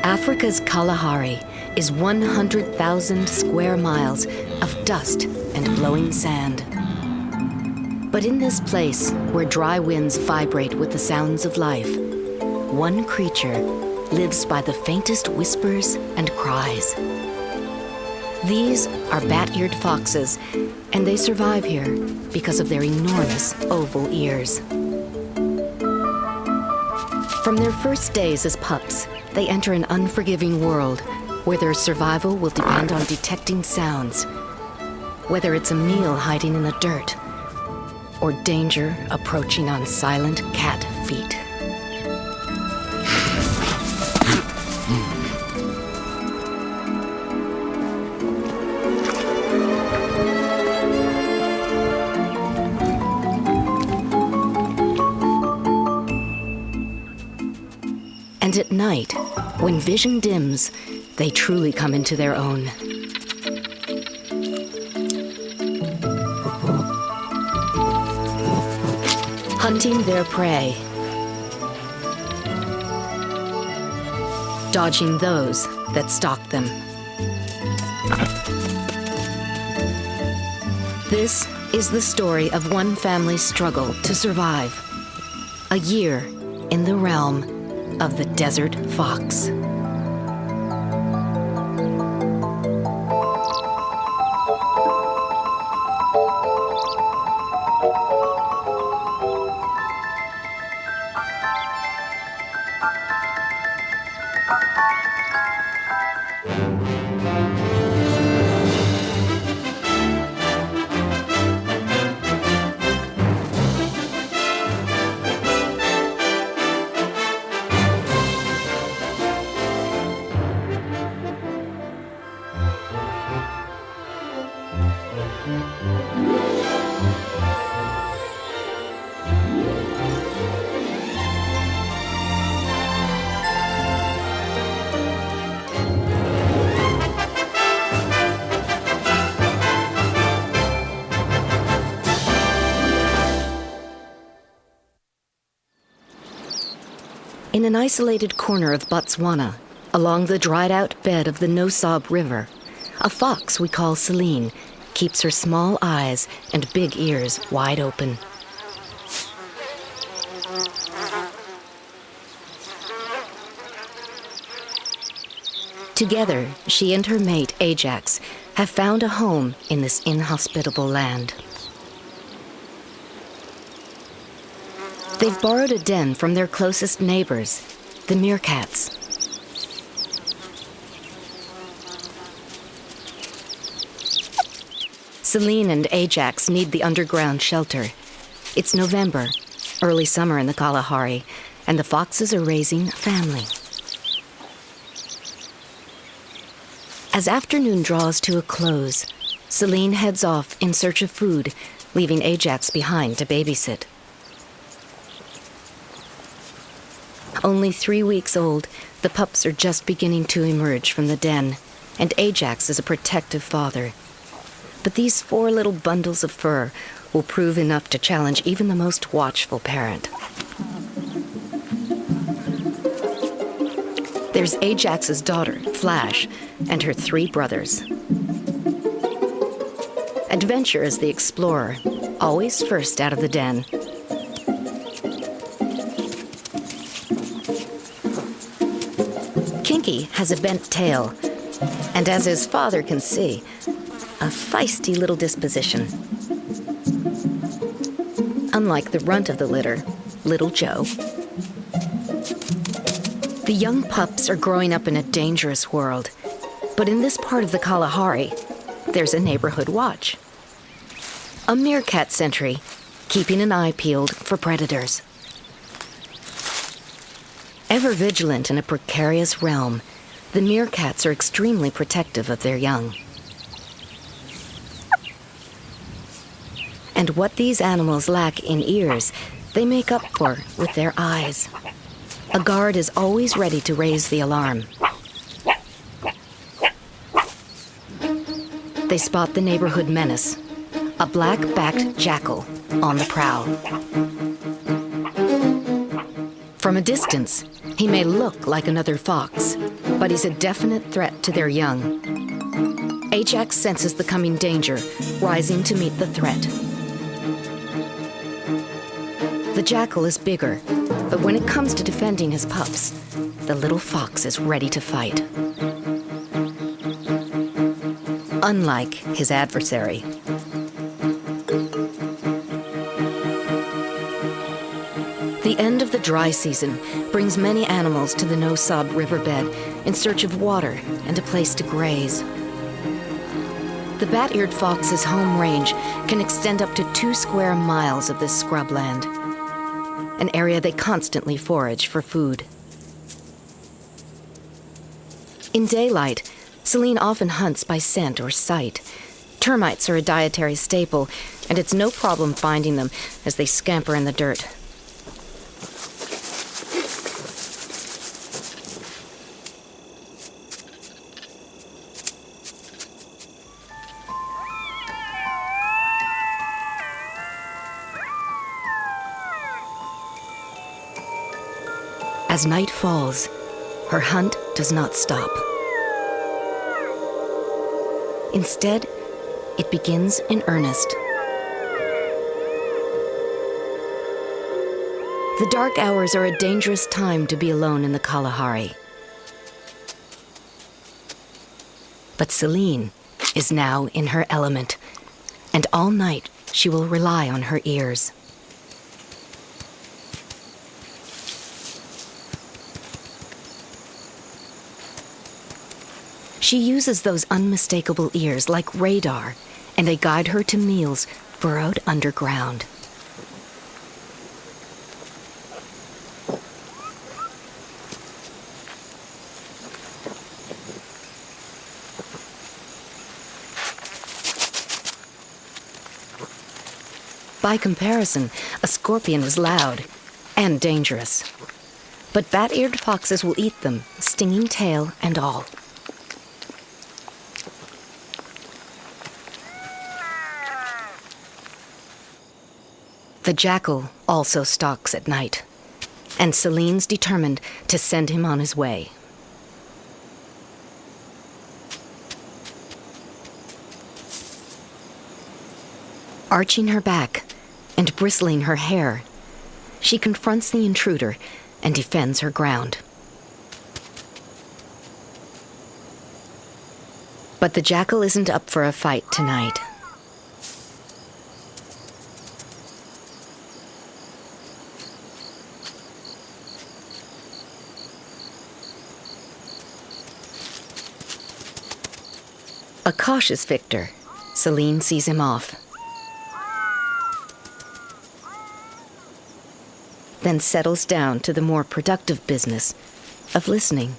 Africa's Kalahari is 100,000 square miles of dust and blowing sand. But in this place, where dry winds vibrate with the sounds of life, one creature lives by the faintest whispers and cries. These are bat-eared foxes, and they survive here because of their enormous oval ears. From their first days as pups, they enter an unforgiving world where their survival will depend on detecting sounds, whether it's a meal hiding in the dirt or danger approaching on silent cat feet. And at night, when vision dims, they truly come into their own. Hunting their prey, dodging those that stalk them. This is the story of one family's struggle to survive. A year in the realm of the desert fox. In an isolated corner of Botswana, along the dried-out bed of the Nosab River, a fox we call Celine keeps her small eyes and big ears wide open. Together, she and her mate, Ajax, have found a home in this inhospitable land. They've borrowed a den from their closest neighbors, the meerkats. Celine and Ajax need the underground shelter. It's November, early summer in the Kalahari, and the foxes are raising a family. As afternoon draws to a close, Celine heads off in search of food, leaving Ajax behind to babysit. Only 3 weeks old, the pups are just beginning to emerge from the den, and Ajax is a protective father. But these 4 little bundles of fur will prove enough to challenge even the most watchful parent. There's Ajax's daughter, Flash, and her 3 brothers. Adventure is the explorer, always first out of the den. Kinky has a bent tail, and as his father can see, a feisty little disposition. Unlike the runt of the litter, Little Joe. The young pups are growing up in a dangerous world, but in this part of the Kalahari, there's a neighborhood watch. A meerkat sentry, keeping an eye peeled for predators. Ever vigilant in a precarious realm, the meerkats are extremely protective of their young. And what these animals lack in ears, they make up for with their eyes. A guard is always ready to raise the alarm. They spot the neighborhood menace, a black-backed jackal on the prowl. From a distance, he may look like another fox, but he's a definite threat to their young. Ajax senses the coming danger, rising to meet the threat. The jackal is bigger, but when it comes to defending his pups, the little fox is ready to fight. Unlike his adversary. The end of the dry season brings many animals to the no-sob riverbed in search of water and a place to graze. The bat-eared fox's home range can extend up to 2 square miles of this scrubland, an area they constantly forage for food. In daylight, Celine often hunts by scent or sight. Termites are a dietary staple, and it's no problem finding them as they scamper in the dirt. As night falls, her hunt does not stop. Instead, it begins in earnest. The dark hours are a dangerous time to be alone in the Kalahari. But Celine is now in her element, and all night she will rely on her ears. She uses those unmistakable ears like radar, and they guide her to meals burrowed underground. By comparison, a scorpion is loud and dangerous. But bat-eared foxes will eat them, stinging tail and all. The jackal also stalks at night, and Celine's determined to send him on his way. Arching her back and bristling her hair, she confronts the intruder and defends her ground. But the jackal isn't up for a fight tonight. A cautious victor, Celine sees him off. Then settles down to the more productive business of listening.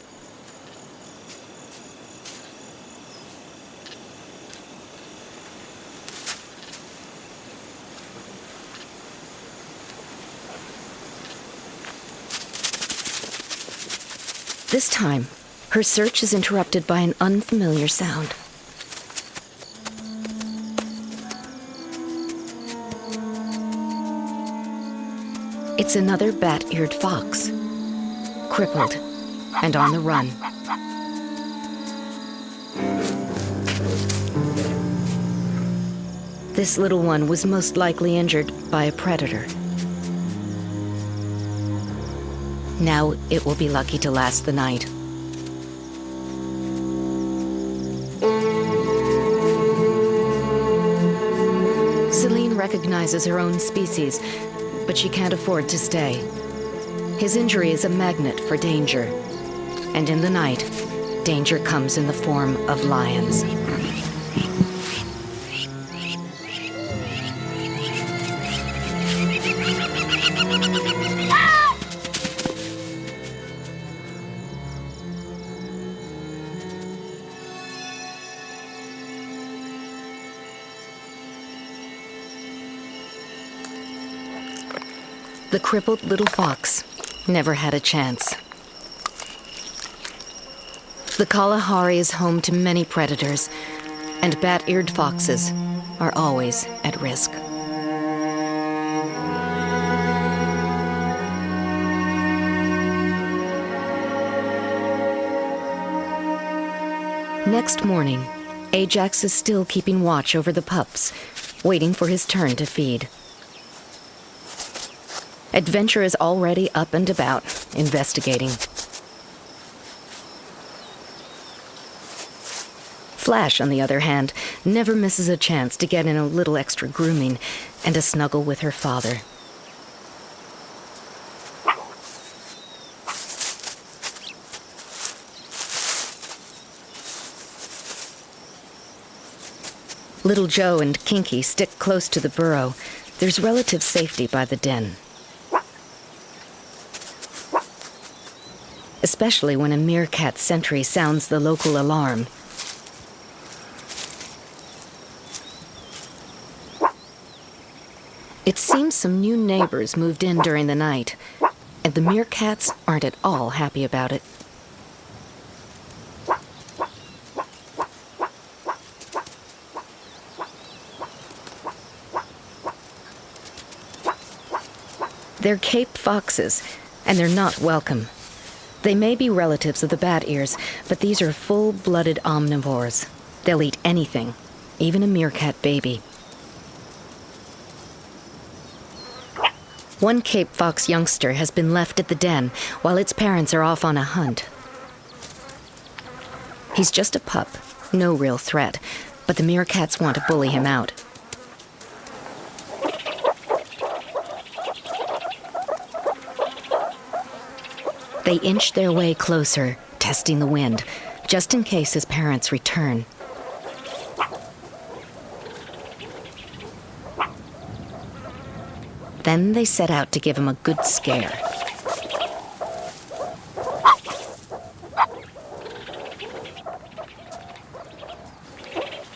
This time, her search is interrupted by an unfamiliar sound. It's another bat-eared fox, crippled and on the run. This little one was most likely injured by a predator. Now it will be lucky to last the night. Celine recognizes her own species, but she can't afford to stay. His injury is a magnet for danger, and in the night, danger comes in the form of lions. The crippled little fox never had a chance. The Kalahari is home to many predators, and bat-eared foxes are always at risk. next morning, Ajax is still keeping watch over the pups, waiting for his turn to feed. Adventure is already up and about, investigating. Flash, on the other hand, never misses a chance to get in a little extra grooming and a snuggle with her father. Little Joe and Kinky stick close to the burrow. There's relative safety by the den. Especially when a meerkat sentry sounds the local alarm. It seems some new neighbors moved in during the night, and the meerkats aren't at all happy about it. They're Cape foxes, and they're not welcome. They may be relatives of the bat ears, but these are full-blooded omnivores. They'll eat anything, even a meerkat baby. One Cape fox youngster has been left at the den while its parents are off on a hunt. He's just a pup, no real threat, but the meerkats want to bully him out. They inch their way closer, testing the wind, just in case his parents return. Then they set out to give him a good scare.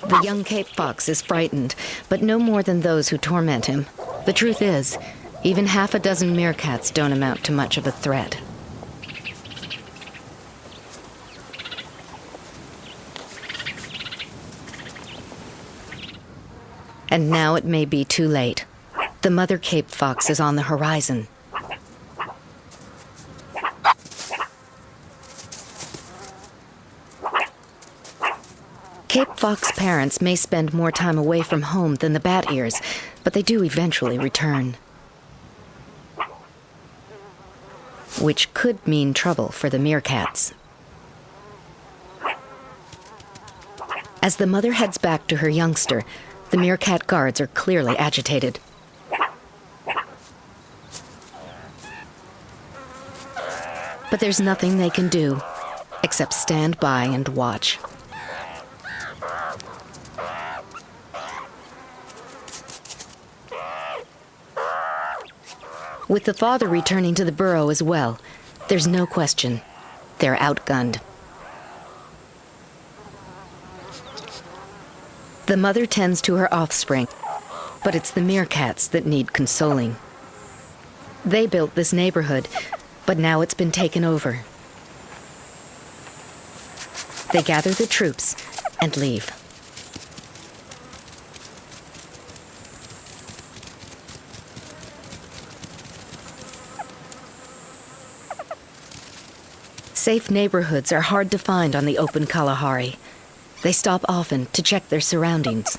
The young Cape fox is frightened, but no more than those who torment him. The truth is, even half a dozen meerkats don't amount to much of a threat. And now it may be too late. The mother Cape fox is on the horizon. Cape fox parents may spend more time away from home than the bat ears, but they do eventually return. Which could mean trouble for the meerkats. As the mother heads back to her youngster, the meerkat guards are clearly agitated. But there's nothing they can do, except stand by and watch. With the father returning to the burrow as well, there's no question. They're outgunned. The mother tends to her offspring, but it's the meerkats that need consoling. They built this neighborhood, but now it's been taken over. They gather the troops and leave. Safe neighborhoods are hard to find on the open Kalahari. They stop often to check their surroundings.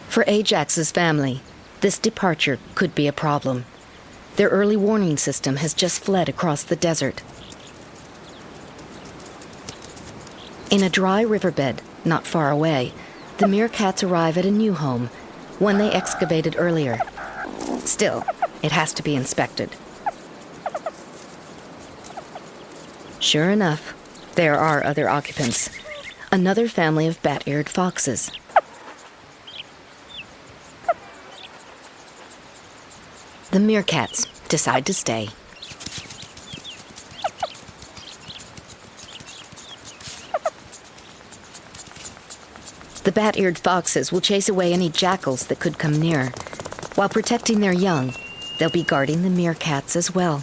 For Ajax's family, this departure could be a problem. Their early warning system has just fled across the desert. In a dry riverbed, not far away, the meerkats arrive at a new home, one they excavated earlier. Still, it has to be inspected. Sure enough, there are other occupants. Another family of bat-eared foxes. The meerkats decide to stay. The bat-eared foxes will chase away any jackals that could come near. While protecting their young, they'll be guarding the meerkats as well.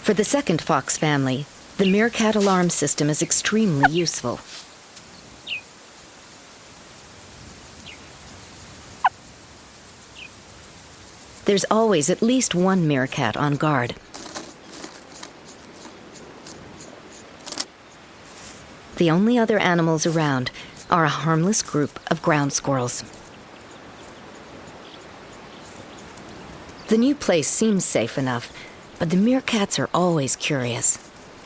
For the second fox family, the meerkat alarm system is extremely useful. There's always at least one meerkat on guard. The only other animals around are a harmless group of ground squirrels. The new place seems safe enough, but the meerkats are always curious,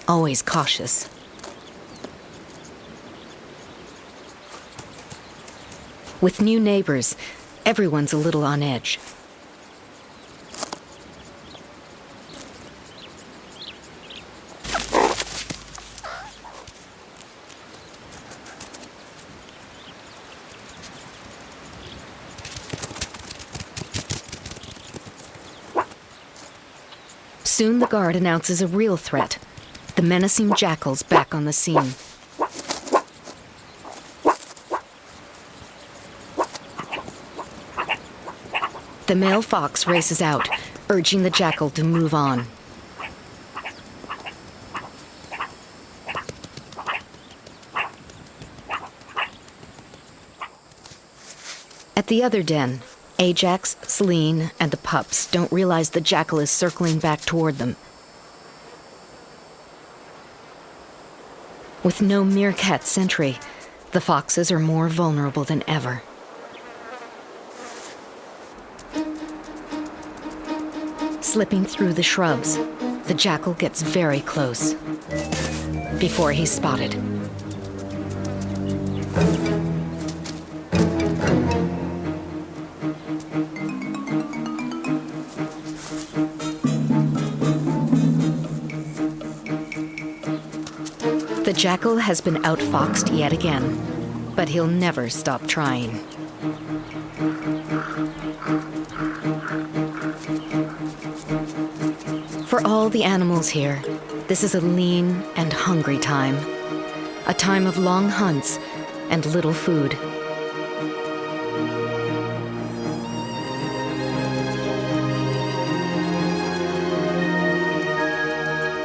always cautious. With new neighbors, everyone's a little on edge. Soon the guard announces a real threat, the menacing jackals back on the scene. The male fox races out, urging the jackal to move on. At the other den, Ajax, Selene, and the pups don't realize the jackal is circling back toward them. With no meerkat sentry, the foxes are more vulnerable than ever. Slipping through the shrubs, the jackal gets very close before he's spotted. The jackal has been outfoxed yet again, but he'll never stop trying. For all the animals here, this is a lean and hungry time, a time of long hunts and little food.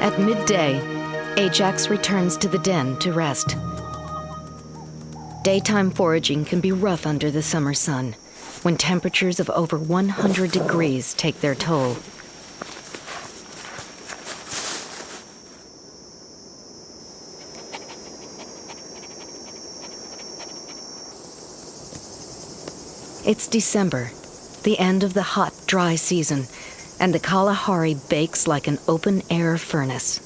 At midday, Ajax returns to the den to rest. Daytime foraging can be rough under the summer sun, when temperatures of over 100 degrees take their toll. It's December, the end of the hot, dry season, and the Kalahari bakes like an open-air furnace.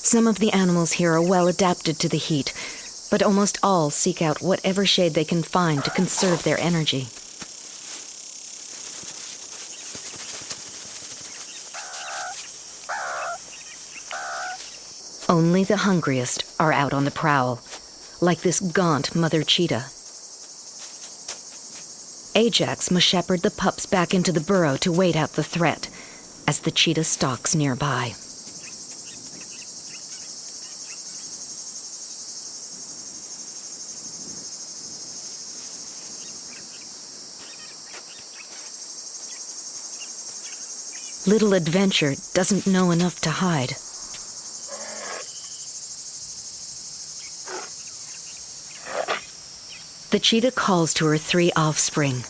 Some of the animals here are well adapted to the heat, but almost all seek out whatever shade they can find to conserve their energy. Only the hungriest are out on the prowl, like this gaunt mother cheetah. Ajax must shepherd the pups back into the burrow to wait out the threat, as the cheetah stalks nearby. Little Adventure doesn't know enough to hide. The cheetah calls to her 3 offspring.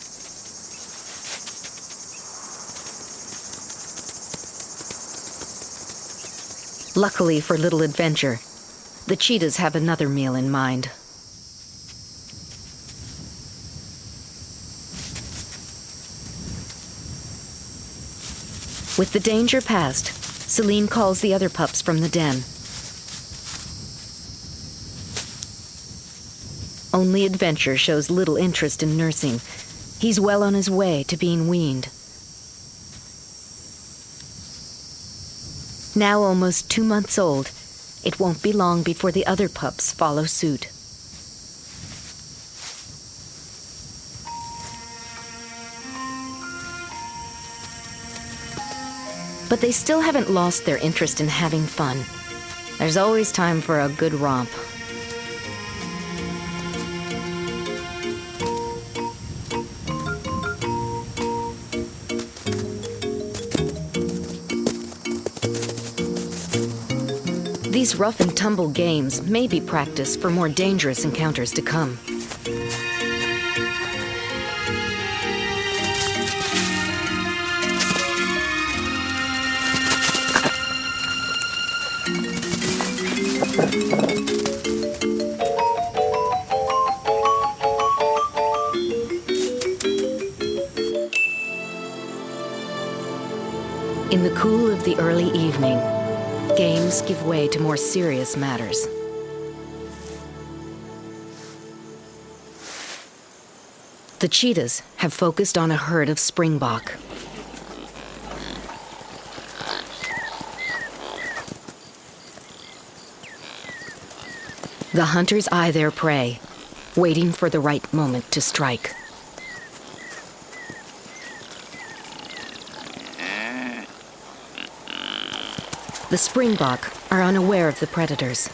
Luckily for Little Adventure, the cheetahs have another meal in mind. With the danger past, Selene calls the other pups from the den. Only Adventure shows little interest in nursing. He's well on his way to being weaned. Now almost 2 months old, it won't be long before the other pups follow suit. But they still haven't lost their interest in having fun. There's always time for a good romp. These rough and tumble games may be practice for more dangerous encounters to come. In the cool of the early evening, games give way to more serious matters. The cheetahs have focused on a herd of springbok. The hunters eye their prey, waiting for the right moment to strike. The springbok are unaware of the predators.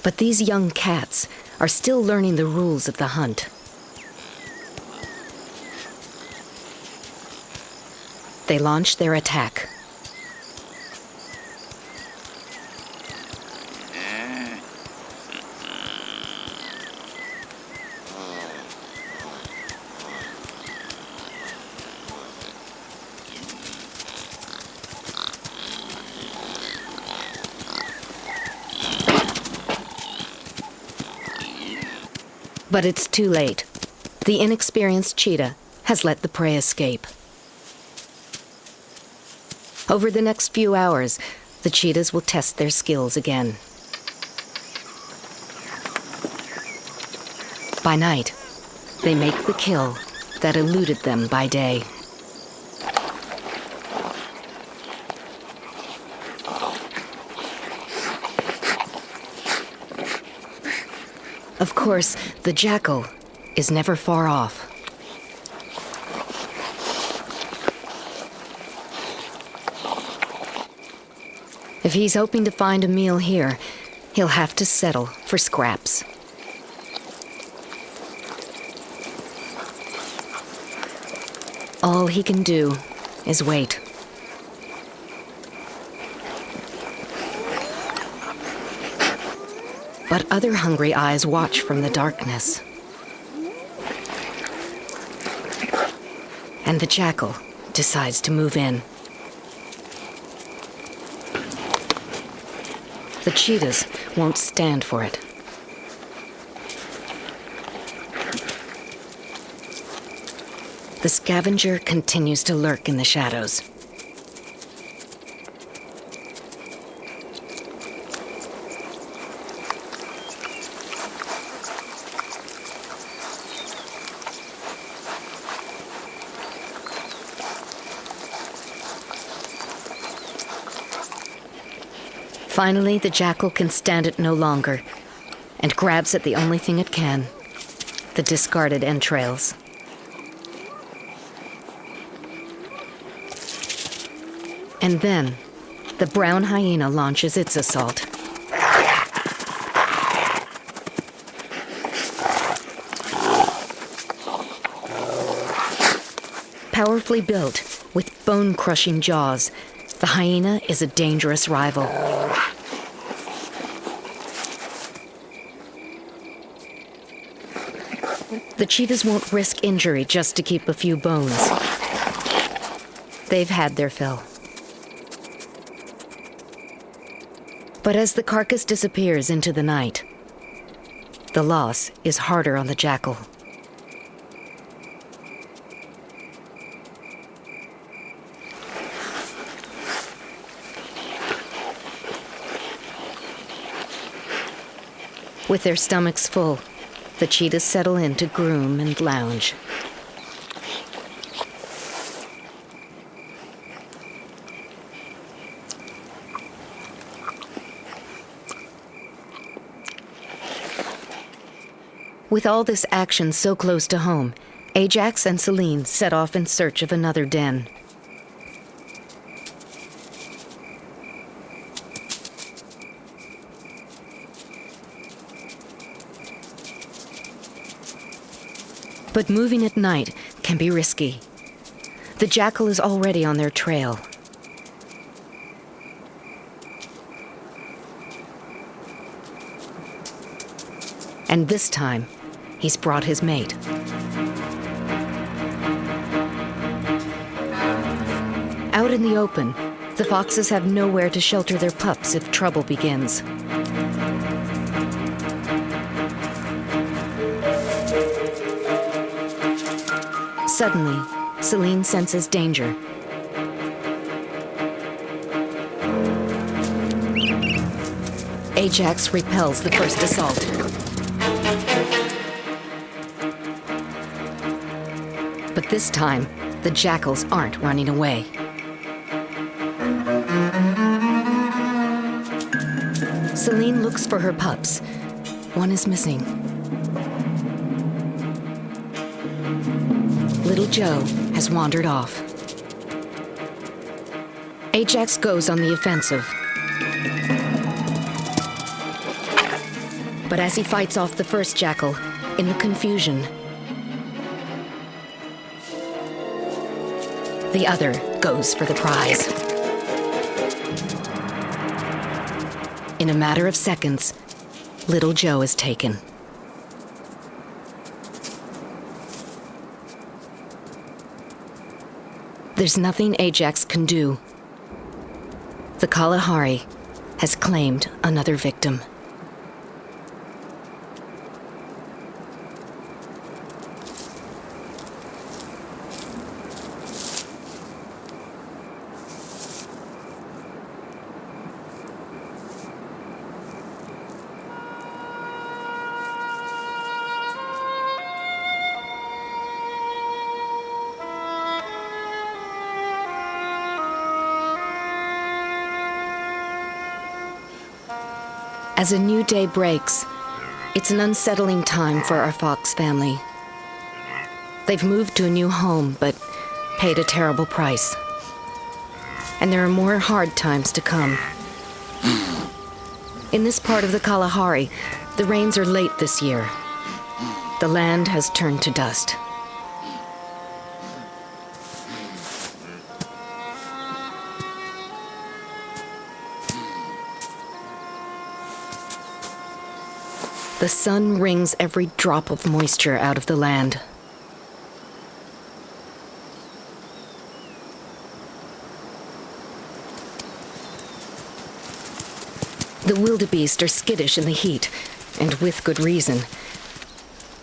But these young cats are still learning the rules of the hunt. They launch their attack. But it's too late. The inexperienced cheetah has let the prey escape. Over the next few hours, the cheetahs will test their skills again. By night, they make the kill that eluded them by day. Of course, the jackal is never far off. If he's hoping to find a meal here, he'll have to settle for scraps. All he can do is wait. But other hungry eyes watch from the darkness. And the jackal decides to move in. The cheetahs won't stand for it. The scavenger continues to lurk in the shadows. Finally, the jackal can stand it no longer and grabs at the only thing it can, the discarded entrails. And then, the brown hyena launches its assault. Powerfully built, with bone-crushing jaws, the hyena is a dangerous rival. The cheetahs won't risk injury just to keep a few bones. They've had their fill. But as the carcass disappears into the night, the loss is harder on the jackal. With their stomachs full, the cheetahs settle in to groom and lounge. With all this action so close to home, Ajax and Celine set off in search of another den. But moving at night can be risky. The jackal is already on their trail. And this time, he's brought his mate. Out in the open, the foxes have nowhere to shelter their pups if trouble begins. Suddenly, Celine senses danger. Ajax repels the first assault. But this time, the jackals aren't running away. Celine looks for her pups. One is missing. Little Joe has wandered off. Ajax goes on the offensive. But as he fights off the first jackal, in the confusion, the other goes for the prize. In a matter of seconds, Little Joe is taken. There's nothing Ajax can do. The Kalahari has claimed another victim. As a new day breaks, it's an unsettling time for our fox family. They've moved to a new home, but paid a terrible price. And there are more hard times to come. In this part of the Kalahari, the rains are late this year. The land has turned to dust. The sun wrings every drop of moisture out of the land. The wildebeest are skittish in the heat, and with good reason.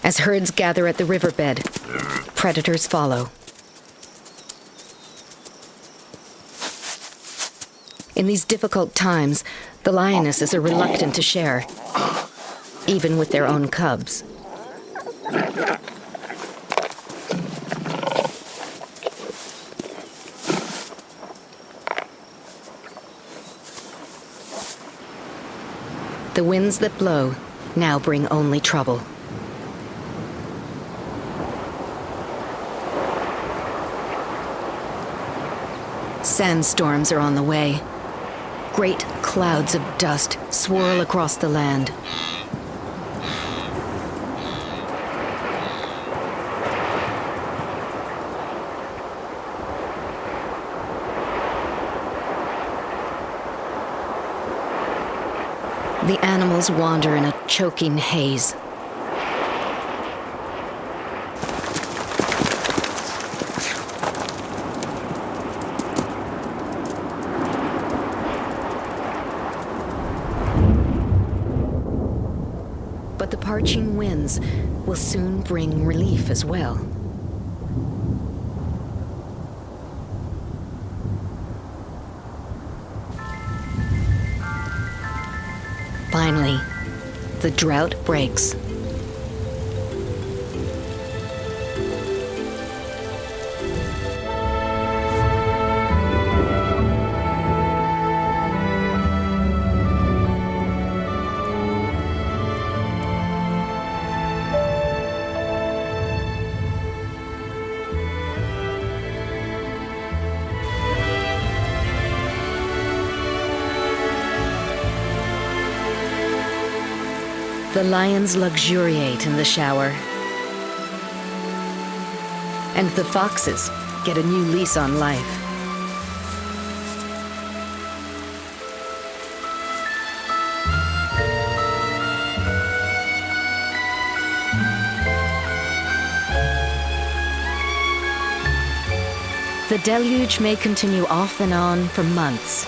As herds gather at the riverbed, predators follow. In these difficult times, the lionesses are reluctant to share, even with their own cubs. The winds that blow now bring only trouble. Sandstorms are on the way. Great clouds of dust swirl across the land. The animals wander in a choking haze. But the parching winds will soon bring relief as well. Finally, the drought breaks. The lions luxuriate in the shower. And the foxes get a new lease on life. The deluge may continue off and on for months.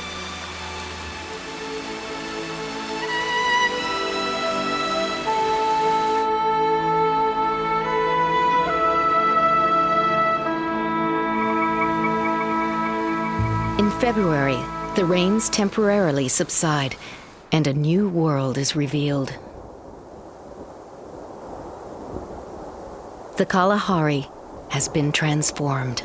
In February, the rains temporarily subside, and a new world is revealed. The Kalahari has been transformed.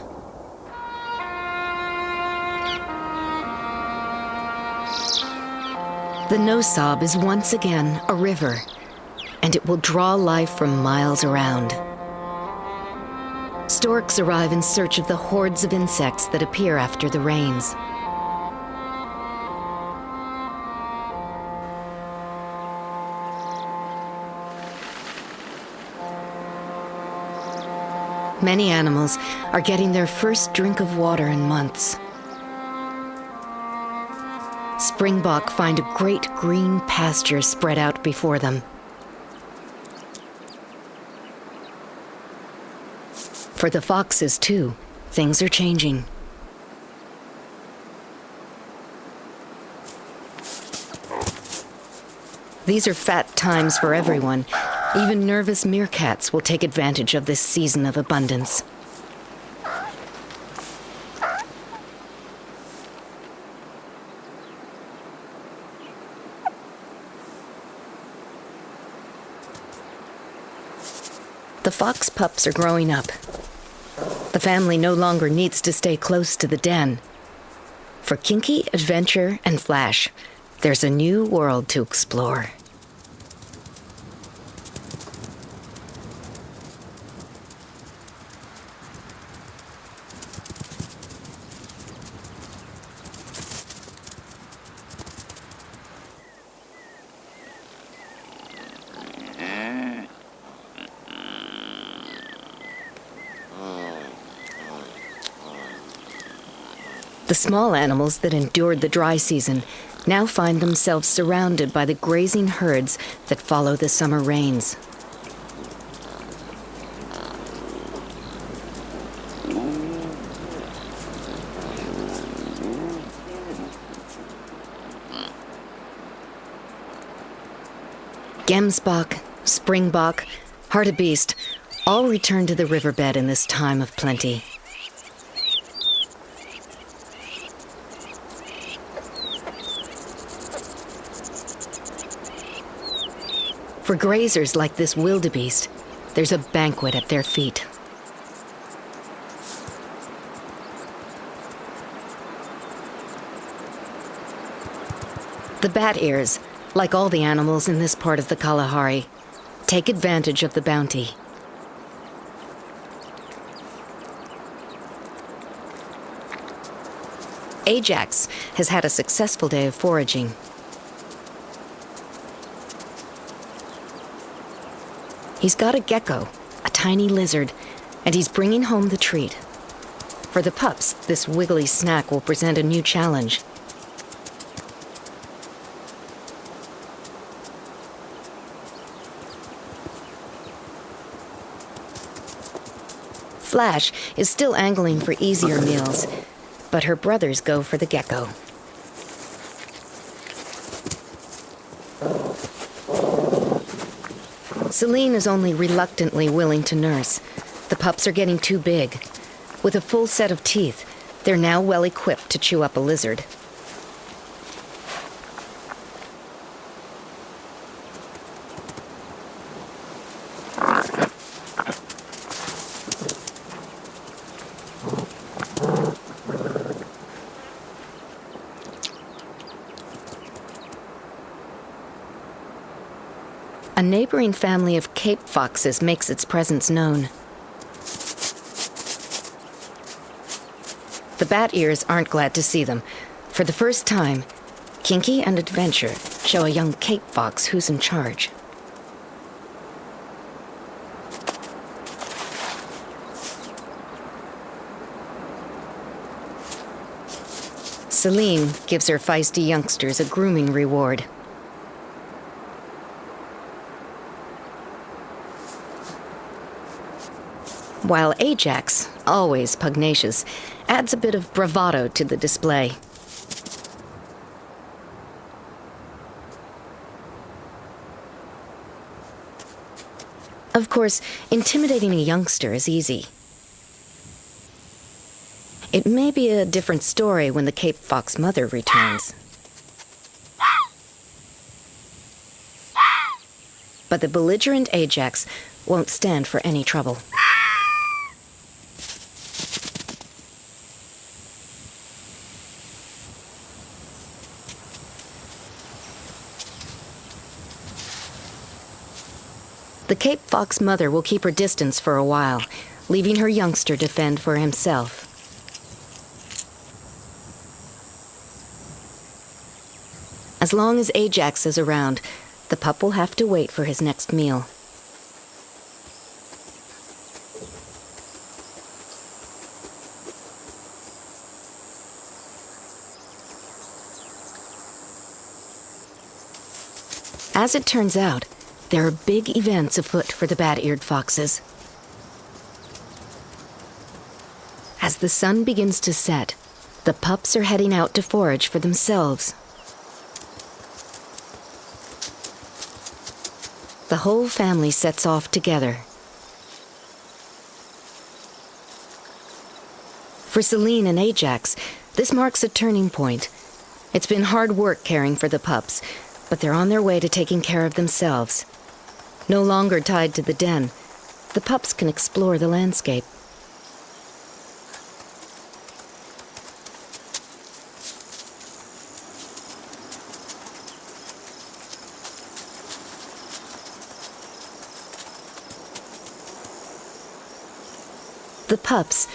The Nosab is once again a river, and it will draw life from miles around. Storks arrive in search of the hordes of insects that appear after the rains. Many animals are getting their first drink of water in months. Springbok find a great green pasture spread out before them. For the foxes, too, things are changing. These are fat times for everyone. Even nervous meerkats will take advantage of this season of abundance. The fox pups are growing up. The family no longer needs to stay close to the den. For Kinky, Adventure, and Flash, there's a new world to explore. The small animals that endured the dry season now find themselves surrounded by the grazing herds that follow the summer rains. Gemsbok, Springbok, hartebeest all return to the riverbed in this time of plenty. For grazers like this wildebeest, there's a banquet at their feet. The bat ears, like all the animals in this part of the Kalahari, take advantage of the bounty. Ajax has had a successful day of foraging. He's got a gecko, a tiny lizard, and he's bringing home the treat. For the pups, this wiggly snack will present a new challenge. Flash is still angling for easier meals, but her brothers go for the gecko. Celine is only reluctantly willing to nurse. The pups are getting too big. With a full set of teeth, they're now well equipped to chew up a lizard. A neighboring family of Cape foxes makes its presence known. The bat ears aren't glad to see them. For the first time, Kinky and Adventure show a young Cape fox who's in charge. Celine gives her feisty youngsters a grooming reward. While Ajax, always pugnacious, adds a bit of bravado to the display. Of course, intimidating a youngster is easy. It may be a different story when the Cape Fox mother returns. But the belligerent Ajax won't stand for any trouble. The Cape Fox mother will keep her distance for a while, leaving her youngster to fend for himself. As long as Ajax is around, the pup will have to wait for his next meal. As it turns out, there are big events afoot for the bat-eared foxes. As the sun begins to set, the pups are heading out to forage for themselves. The whole family sets off together. For Celine and Ajax, this marks a turning point. It's been hard work caring for the pups, but they're on their way to taking care of themselves. No longer tied to the den, the pups can explore the landscape. The pups,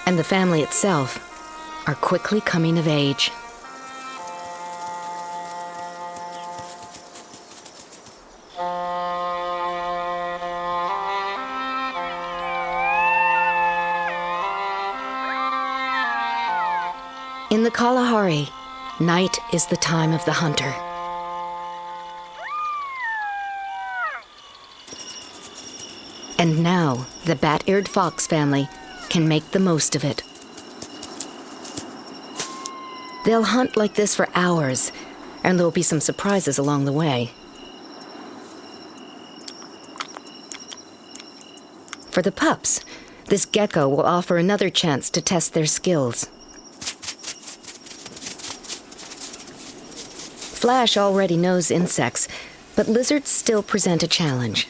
and the family itself, are quickly coming of age. In the Kalahari, night is the time of the hunter. And now, the bat-eared fox family can make the most of it. They'll hunt like this for hours, and there'll be some surprises along the way. For the pups, this gecko will offer another chance to test their skills. Flash already knows insects, but lizards still present a challenge.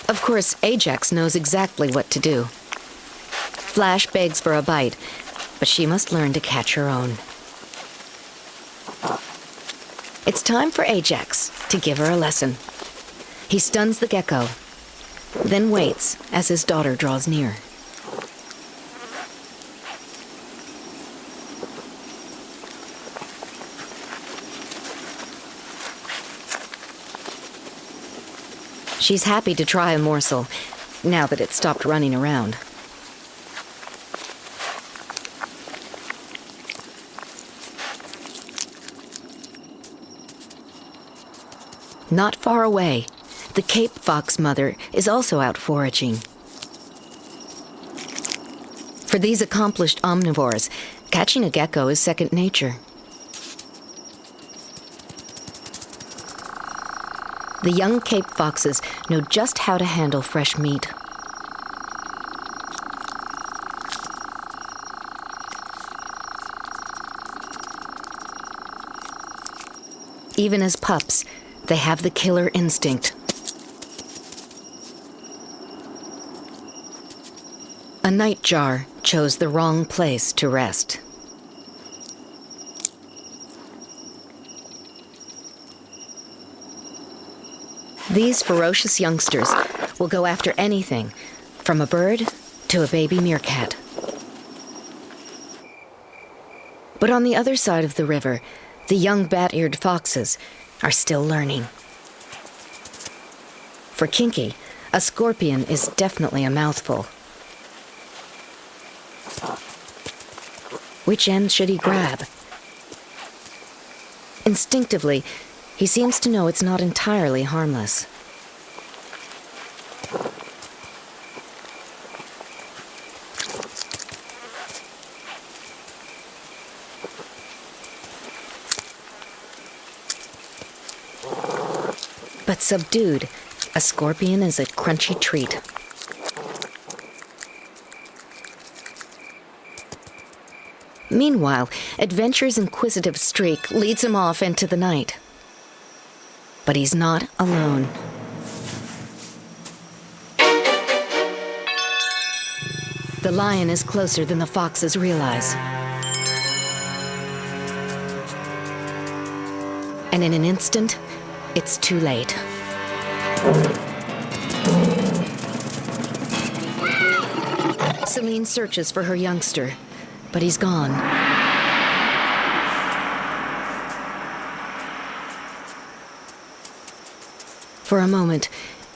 Of course, Ajax knows exactly what to do. Flash begs for a bite, but she must learn to catch her own. It's time for Ajax to give her a lesson. He stuns the gecko, then waits as his daughter draws near. She's happy to try a morsel, now that it's stopped running around. Not far away, the Cape Fox mother is also out foraging. For these accomplished omnivores, catching a gecko is second nature. The young Cape Foxes know just how to handle fresh meat. Even as pups, they have the killer instinct. A nightjar chose the wrong place to rest. These ferocious youngsters will go after anything, from a bird to a baby meerkat. But on the other side of the river, the young bat-eared foxes are still learning. For Kinky, a scorpion is definitely a mouthful. Which end should he grab? Instinctively, he seems to know it's not entirely harmless. But subdued, a scorpion is a crunchy treat. Meanwhile, Adventure's inquisitive streak leads him off into the night. But he's not alone. The lion is closer than the foxes realize. And in an instant, it's too late. Celine searches for her youngster, but he's gone. For a moment,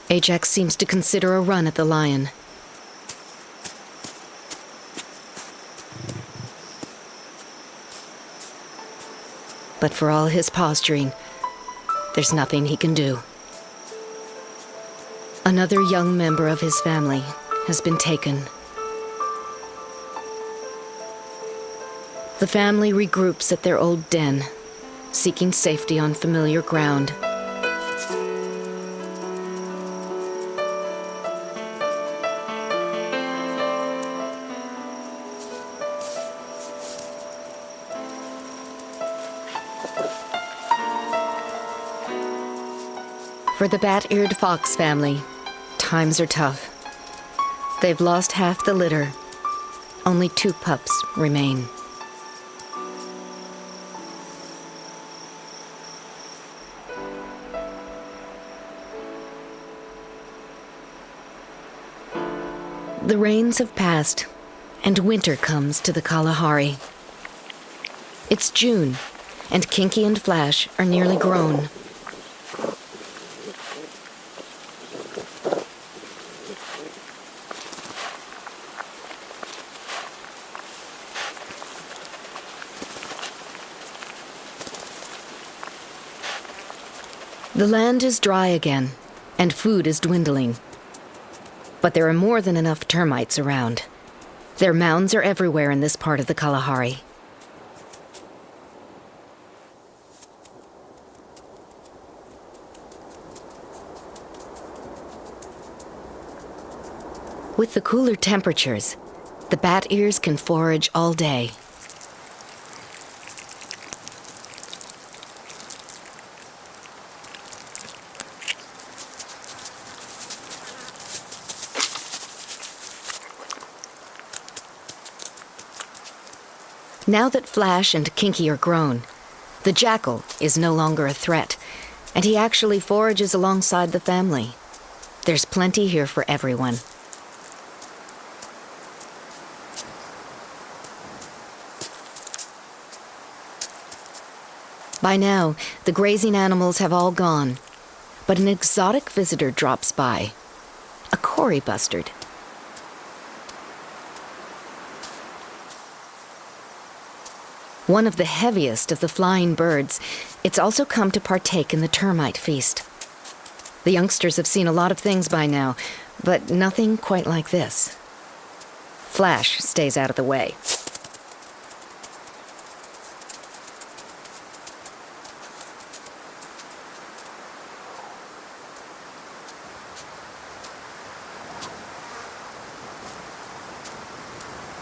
Ajax seems to consider a run at the lion. But for all his posturing, there's nothing he can do. Another young member of his family has been taken. The family regroups at their old den, seeking safety on familiar ground. For the bat-eared fox family, times are tough. They've lost half the litter. Only 2 pups remain. The rains have passed, and winter comes to the Kalahari. It's June, and Kinky and Flash are nearly grown. The land is dry again, and food is dwindling. But there are more than enough termites around. Their mounds are everywhere in this part of the Kalahari. With the cooler temperatures, the bat ears can forage all day. Now that Flash and Kinky are grown, the jackal is no longer a threat, and he actually forages alongside the family. There's plenty here for everyone. By now, the grazing animals have all gone, but an exotic visitor drops by, a Cory bustard. One of the heaviest of the flying birds, it's also come to partake in the termite feast. The youngsters have seen a lot of things by now, but nothing quite like this. Flash stays out of the way.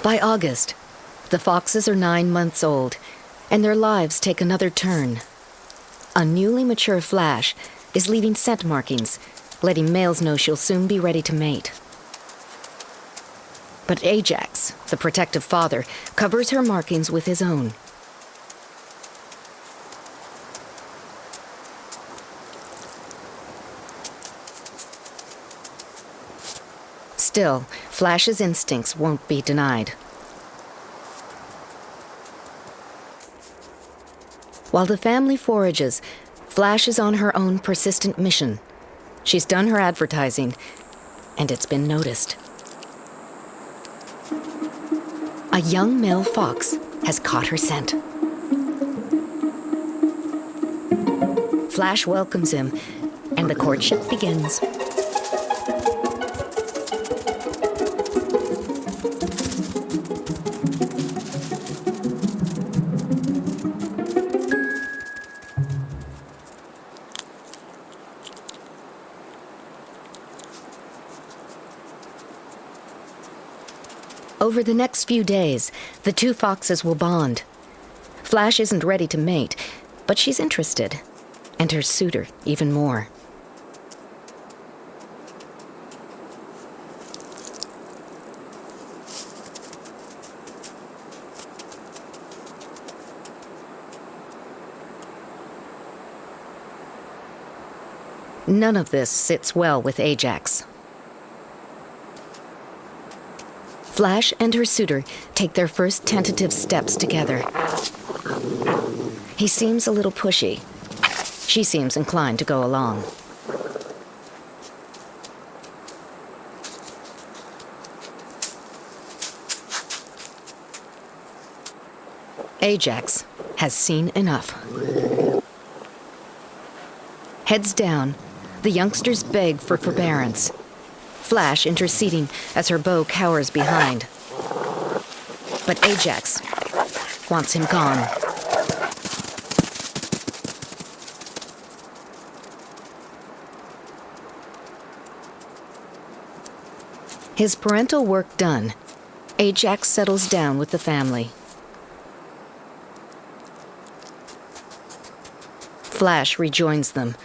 By August, the foxes are 9 months old, and their lives take another turn. A newly mature Flash is leaving scent markings, letting males know she'll soon be ready to mate. But Ajax, the protective father, covers her markings with his own. Still, Flash's instincts won't be denied. While the family forages, Flash is on her own persistent mission. She's done her advertising, and it's been noticed. A young male fox has caught her scent. Flash welcomes him, and the courtship begins. Over the next few days, the two foxes will bond. Flash isn't ready to mate, but she's interested, and her suitor even more. None of this sits well with Ajax. Flash and her suitor take their first tentative steps together. He seems a little pushy. She seems inclined to go along. Ajax has seen enough. Heads down, the youngsters beg for forbearance, Flash interceding as her bow cowers behind. But Ajax wants him gone. His parental work done, Ajax settles down with the family. Flash rejoins them.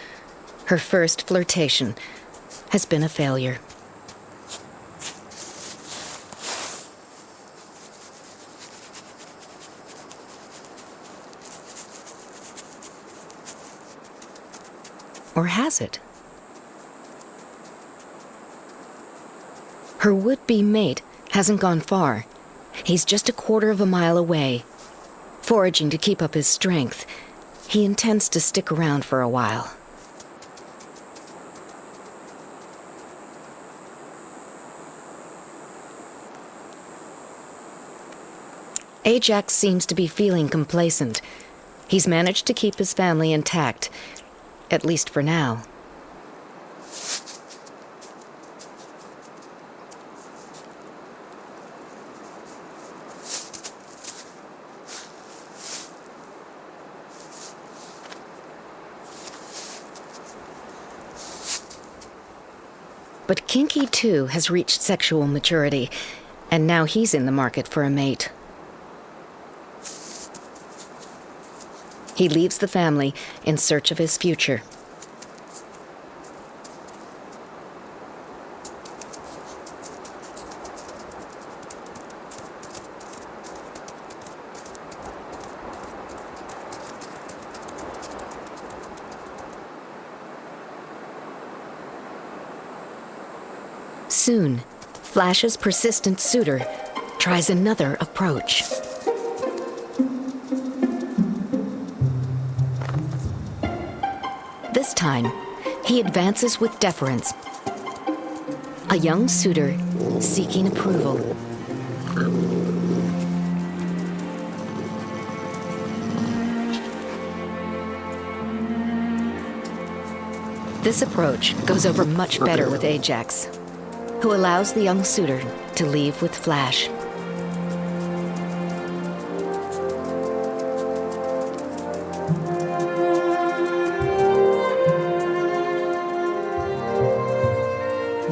Her first flirtation has been a failure. Or has it? Her would-be mate hasn't gone far. He's just a quarter of a mile away. Foraging to keep up his strength, he intends to stick around for a while. Ajax seems to be feeling complacent. He's managed to keep his family intact, at least for now. But Kinky, too, has reached sexual maturity, and now he's in the market for a mate. He leaves the family in search of his future. Soon, Flash's persistent suitor tries another approach. This time, he advances with deference. A young suitor seeking approval. This approach goes over much better with Ajax, who allows the young suitor to leave with Flash.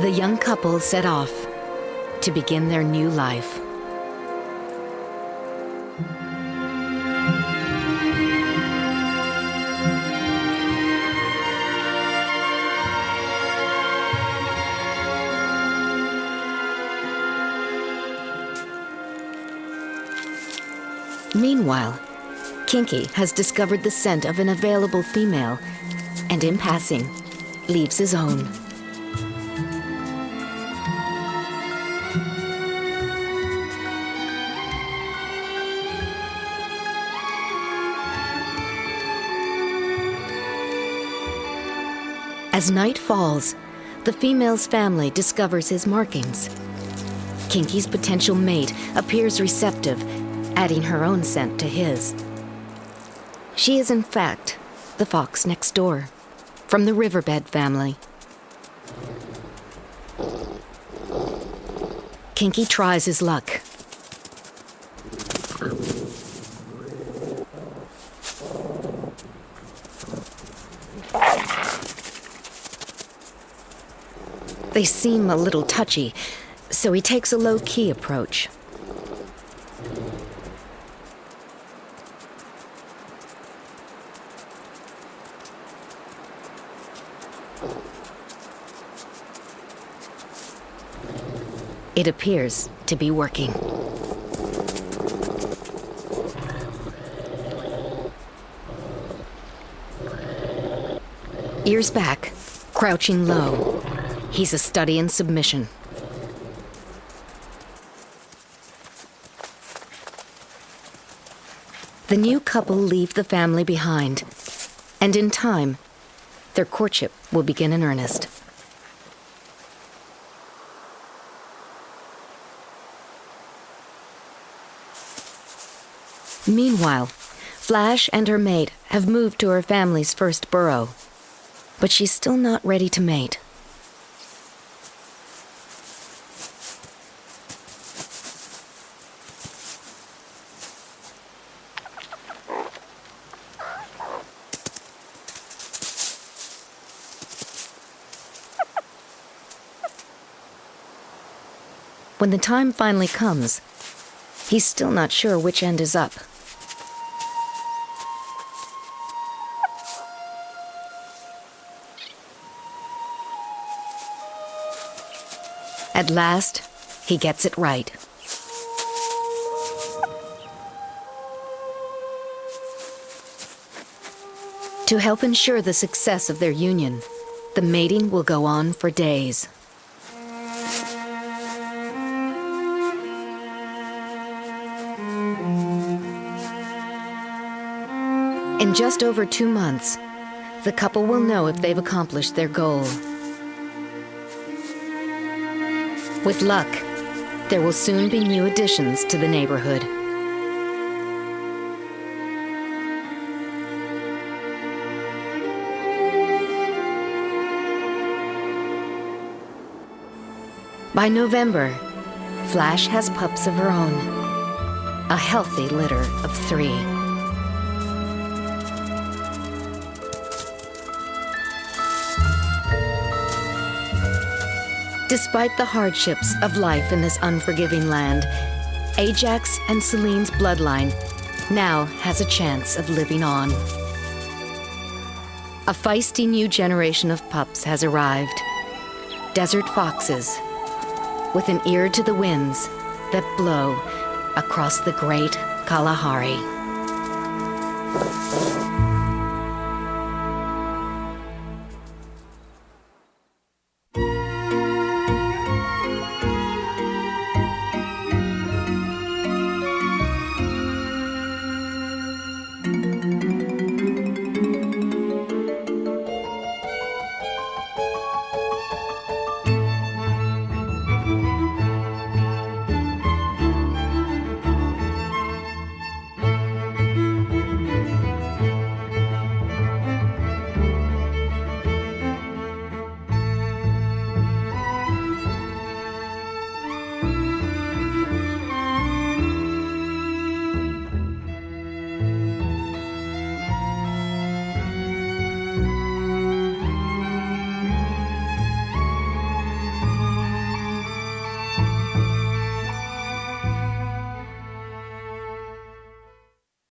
The young couple set off to begin their new life. Meanwhile, Kinky has discovered the scent of an available female, and in passing, leaves his own. As night falls, the female's family discovers his markings. Kinky's potential mate appears receptive, adding her own scent to his. She is, in fact, the fox next door. from the riverbed family. Kinky tries his luck. They seem a little touchy, so he takes a low-key approach. It appears to be working. Ears back, crouching low. He's a study in submission. The new couple leave the family behind, and in time, their courtship will begin in earnest. Meanwhile, Flash and her mate have moved to her family's first burrow, but she's still not ready to mate. When the time finally comes, he's still not sure which end is up. At last, he gets it right. To help ensure the success of their union, the mating will go on for days. In just over 2 months, the couple will know if they've accomplished their goal. With luck, there will soon be new additions to the neighborhood. By November, Flash has pups of her own, a healthy litter of 3. Despite the hardships of life in this unforgiving land, Ajax and Celine's bloodline now has a chance of living on. A feisty new generation of pups has arrived. Desert foxes, with an ear to the winds that blow across the great Kalahari.